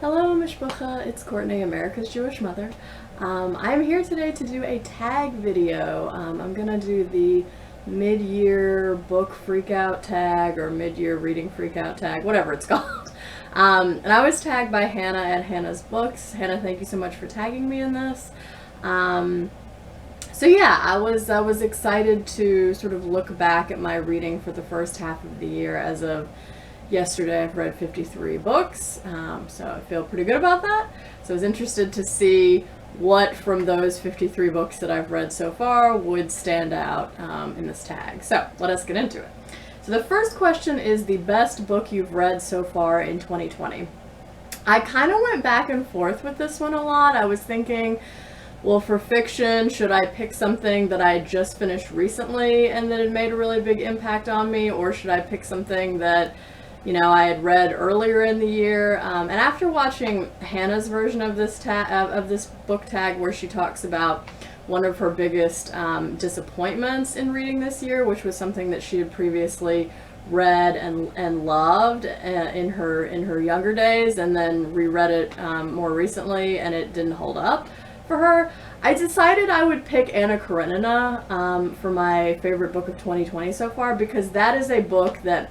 Hello, Mishpacha. It's Courtney, America's Jewish mother. I'm here today to do a tag video. I'm gonna do the mid-year book freakout tag or mid-year reading freakout tag, whatever it's called. And I was tagged by Hannah at Hannah's Books. Hannah, thank you so much for tagging me in this. So yeah, I was excited to sort of look back at my reading for the first half of the year. As of yesterday, I've read 53 books, so I feel pretty good about that. So I was interested to see what from those 53 books that I've read so far would stand out in this tag. So let us get into it. So the first question is the best book you've read so far in 2020. I kind of went back and forth with this one a lot. I was thinking, well, for fiction, should I pick something that I just finished recently and that it made a really big impact on me, or should I pick something that, you know, I had read earlier in the year? And after watching Hannah's version of this book tag, where she talks about one of her biggest disappointments in reading this year, which was something that she had previously read and loved in her younger days, and then reread it more recently, and it didn't hold up for her, I decided I would pick Anna Karenina for my favorite book of 2020 so far, because that is a book that,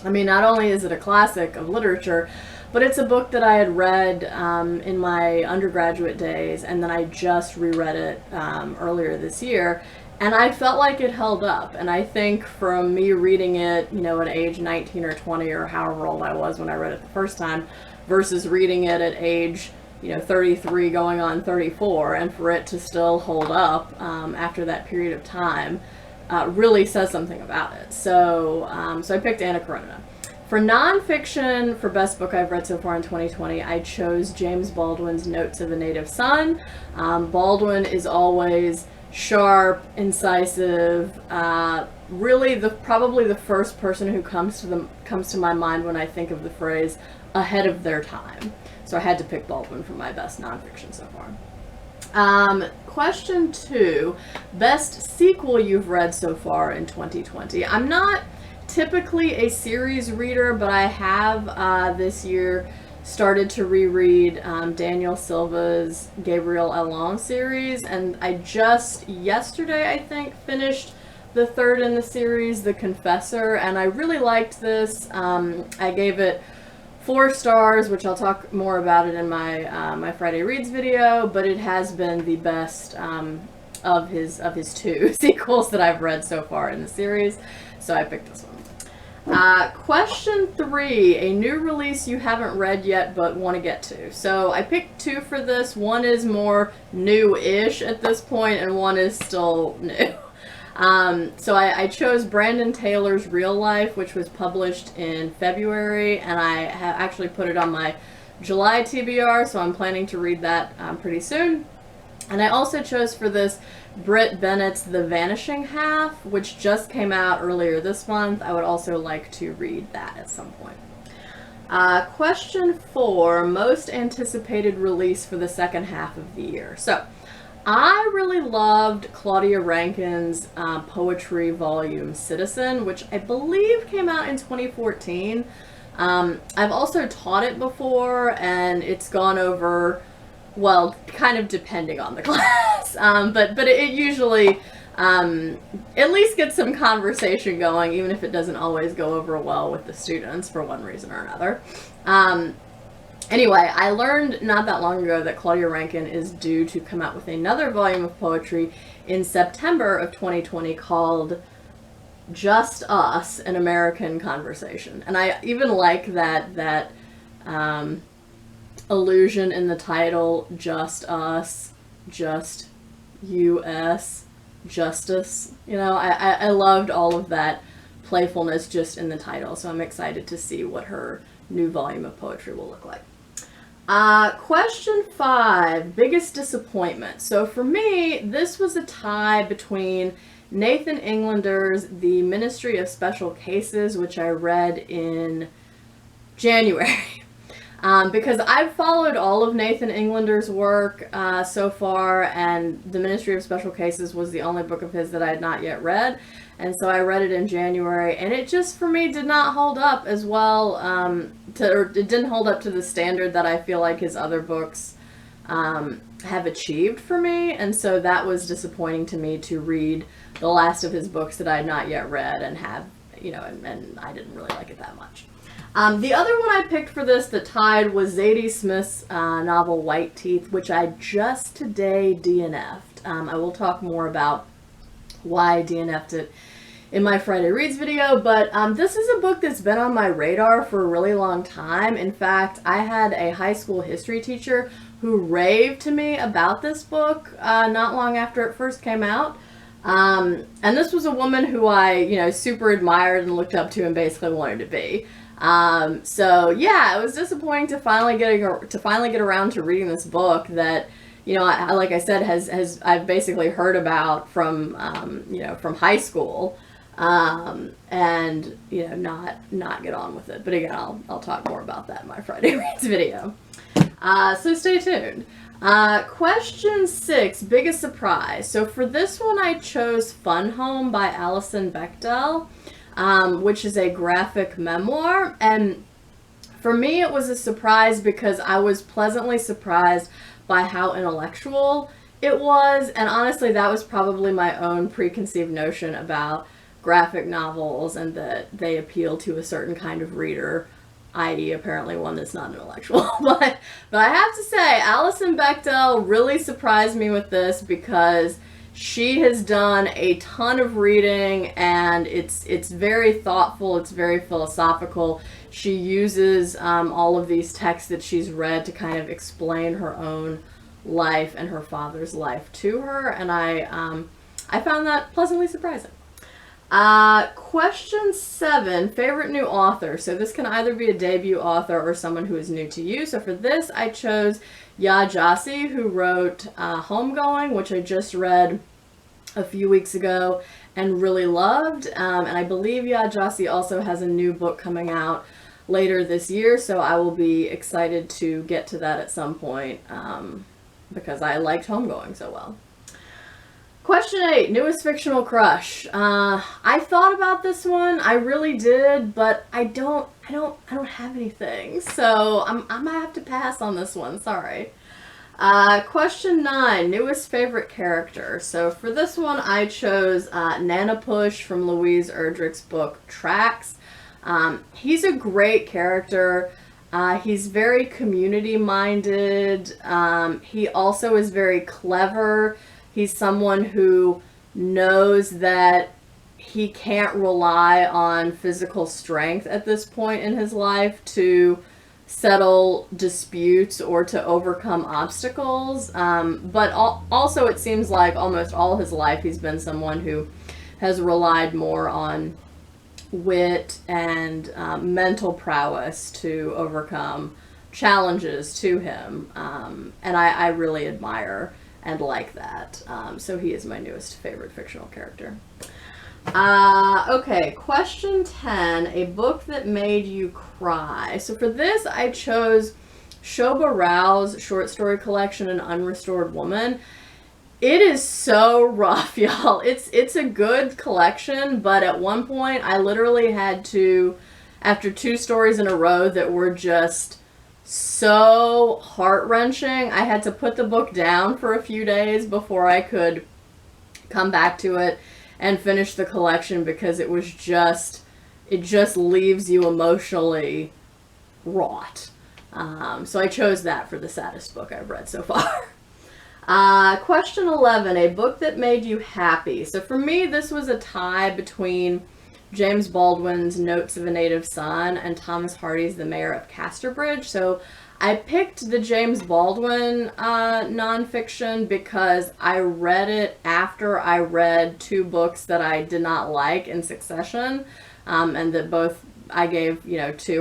I mean, not only is it a classic of literature, but it's a book that I had read in my undergraduate days, and then I just reread it earlier this year, and I felt like it held up. And I think from me reading it, you know, at age 19 or 20 or however old I was when I read it the first time, versus reading it at age, you know, 33 going on 34, and for it to still hold up after that period of time really says something about it. So I picked Anna Karenina. For nonfiction, for best book I've read so far in 2020, I chose James Baldwin's Notes of a Native Son. Baldwin is always sharp, incisive, really probably the first person who comes to my mind when I think of the phrase ahead of their time. So I had to pick Baldwin for my best nonfiction so far. Question 2, best sequel you've read so far in 2020. I'm not typically a series reader, but I have this year started to reread Daniel Silva's Gabriel Allon series, and I just yesterday, I think, finished the third in the series, The Confessor, and I really liked this. I gave it 4 stars, which I'll talk more about it in my my Friday Reads video, but it has been the best of his 2 sequels that I've read so far in the series, so I picked this one. Question 3, a new release you haven't read yet but want to get to. So I picked 2 for this. One is more new-ish at this point, and one is still new. So I chose Brandon Taylor's Real Life, which was published in February, and I have actually put it on my July TBR, so I'm planning to read that pretty soon. And I also chose for this Bennett's The Vanishing Half, which just came out earlier this month. I would also like to read that at some point. Question 4, most anticipated release for the second half of the year. So I really loved Claudia Rankine's poetry volume Citizen, which I believe came out in 2014. I've also taught it before, and it's gone over, well, kind of depending on the class, but it usually at least gets some conversation going, even if it doesn't always go over well with the students for one reason or another. Anyway, I learned not that long ago that Claudia Rankine is due to come out with another volume of poetry in September of 2020 called Just Us, An American Conversation. And I even like that allusion in the title, Just Us, Just U.S., Justice. You know, I loved all of that playfulness just in the title, so I'm excited to see what her new volume of poetry will look like. Question 5, biggest disappointment. So for me, this was a tie between Nathan Englander's The Ministry of Special Cases, which I read in January. Because I've followed all of Nathan Englander's work so far, and The Ministry of Special Cases was the only book of his that I had not yet read. And so I read it in January, and it just, for me, did not hold up as well it didn't hold up to the standard that I feel like his other books have achieved for me, and so that was disappointing to me to read the last of his books that I had not yet read and have, and I didn't really like it that much. The other one I picked for this that tied was Zadie Smith's novel White Teeth, which I just today DNF'd. I will talk more about why I DNF'd it in my Friday Reads video, but this is a book that's been on my radar for a really long time. In fact, I had a high school history teacher who raved to me about this book not long after it first came out. And this was a woman who I, super admired and looked up to and basically wanted to be. So yeah, it was disappointing to finally get around to reading this book that, like I said, I've basically heard about from from high school, and not get on with it. But again, I'll talk more about that in my Friday Reads video. So stay tuned. Question 6, biggest surprise. So for this one, I chose Fun Home by Alison Bechdel, which is a graphic memoir. And for me, it was a surprise because I was pleasantly surprised by how intellectual it was. And honestly, that was probably my own preconceived notion about graphic novels and that they appeal to a certain kind of reader, i.e. apparently one that's not intellectual. but I have to say, Alison Bechdel really surprised me with this because she has done a ton of reading and it's very thoughtful, it's very philosophical. She uses all of these texts that she's read to kind of explain her own life and her father's life to her, and I found that pleasantly surprising. Question 7, favorite new author. So this can either be a debut author or someone who is new to you. So for this, I chose Yaa Gyasi, who wrote Homegoing, which I just read a few weeks ago and really loved. And I believe Yaa Gyasi also has a new book coming out later this year, so I will be excited to get to that at some point because I liked Homegoing so well. Question 8, newest fictional crush. I thought about this one, I really did, but I don't have anything, so I might have to pass on this one. Sorry. Question 9, newest favorite character. So for this one, I chose Nana Push from Louise Erdrich's book Tracks. He's a great character. He's very community-minded. He also is very clever. He's someone who knows that he can't rely on physical strength at this point in his life to settle disputes or to overcome obstacles. But also it seems like almost all his life he's been someone who has relied more on wit and mental prowess to overcome challenges to him. And I really admire and like that. So he is my newest favorite fictional character. Okay, question 10, a book that made you cry. So for this, I chose Shobha Rao's short story collection, An Unrestored Woman. It is so rough, y'all. It's a good collection, but at one point I literally had to, after 2 stories in a row that were just so heart-wrenching, I had to put the book down for a few days before I could come back to it and finish the collection because it just leaves you emotionally wrought. So I chose that for the saddest book I've read so far. Question 11, a book that made you happy. So for me, this was a tie between James Baldwin's Notes of a Native Son and Thomas Hardy's The Mayor of Casterbridge. So I picked the James Baldwin nonfiction because I read it after I read 2 books that I did not like in succession, and that both I gave 2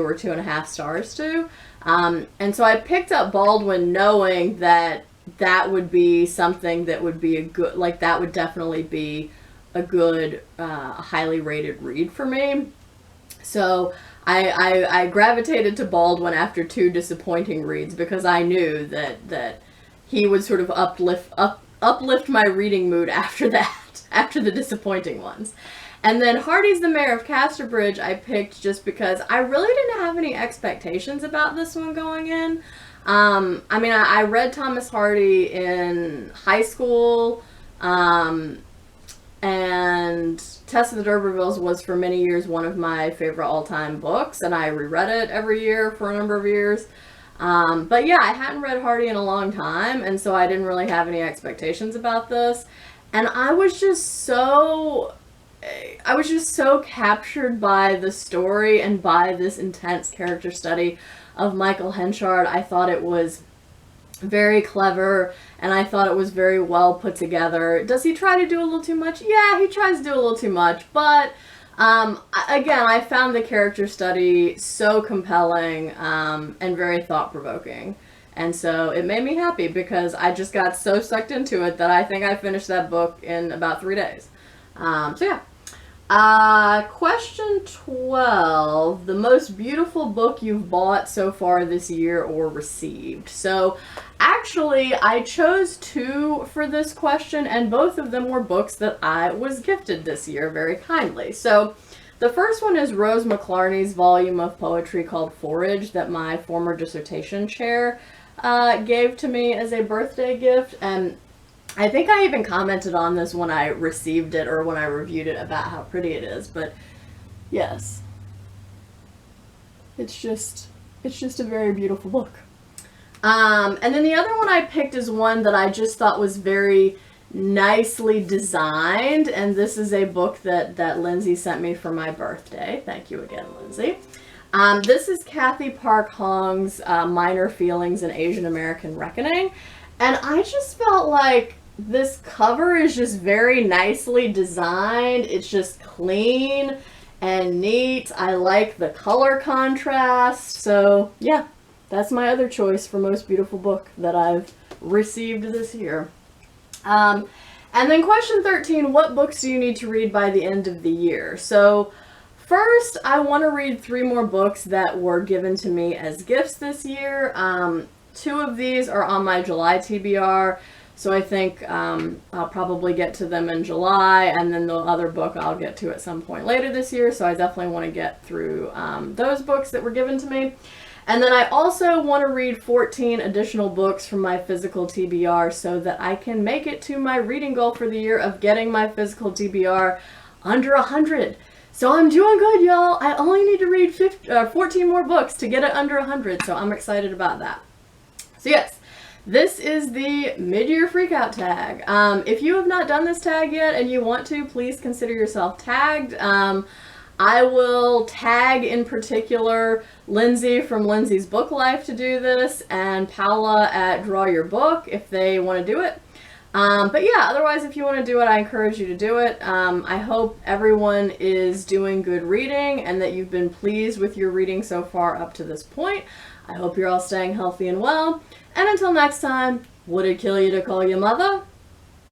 or 2.5 stars to. And so I picked up Baldwin knowing that that would be something that would be a good, like that would definitely be a good, highly rated read for me. So I gravitated to Baldwin after 2 disappointing reads because I knew that he would sort of uplift my reading mood after that, after the disappointing ones. And then Hardy's the Mayor of Casterbridge I picked just because I really didn't have any expectations about this one going in. I mean, I read Thomas Hardy in high school, and Tess of the D'Urbervilles was for many years one of my favorite all-time books, and I reread it every year for a number of years. But yeah, I hadn't read Hardy in a long time, and so I didn't really have any expectations about this. And I was just so captured by the story and by this intense character study of Michael Henchard. I thought it was very clever, and I thought it was very well put together. Does he try to do a little too much? Yeah, he tries to do a little too much, but again, I found the character study so compelling and very thought-provoking. And so it made me happy because I just got so sucked into it that I think I finished that book in about 3 days. So yeah. Question 12, the most beautiful book you've bought so far this year or received. So actually, I chose 2 for this question, and both of them were books that I was gifted this year very kindly. So the first one is Rose McClarney's volume of poetry called Forage that my former dissertation chair gave to me as a birthday gift, and I think I even commented on this when I received it or when I reviewed it about how pretty it is, but yes, it's just a very beautiful book. And then the other one I picked is one that I just thought was very nicely designed, and this is a book that Lindsay sent me for my birthday. Thank you again, Lindsay. This is Kathy Park Hong's Minor Feelings in Asian American Reckoning, and I just felt like this cover is just very nicely designed. It's just clean and neat. I like the color contrast. So yeah, that's my other choice for most beautiful book that I've received this year. And then question 13, what books do you need to read by the end of the year? So first, I want to read 3 more books that were given to me as gifts this year. 2 of these are on my July TBR. So I think I'll probably get to them in July, and then the other book I'll get to at some point later this year. So I definitely want to get through those books that were given to me. And then I also want to read 14 additional books from my physical TBR so that I can make it to my reading goal for the year of getting my physical TBR under 100. So I'm doing good, y'all. I only need to read 14 more books to get it under 100, so I'm excited about that. So yes. This is the mid-year freakout tag. If you have not done this tag yet and you want to, please consider yourself tagged. I will tag in particular Lindsay from Lindsay's Book Life to do this, and Paula at Draw Your Book if they want to do it. But yeah, otherwise if you want to do it, I encourage you to do it. I hope everyone is doing good reading and that you've been pleased with your reading so far up to this point. I hope you're all staying healthy and well. And until next time, would it kill you to call your mother?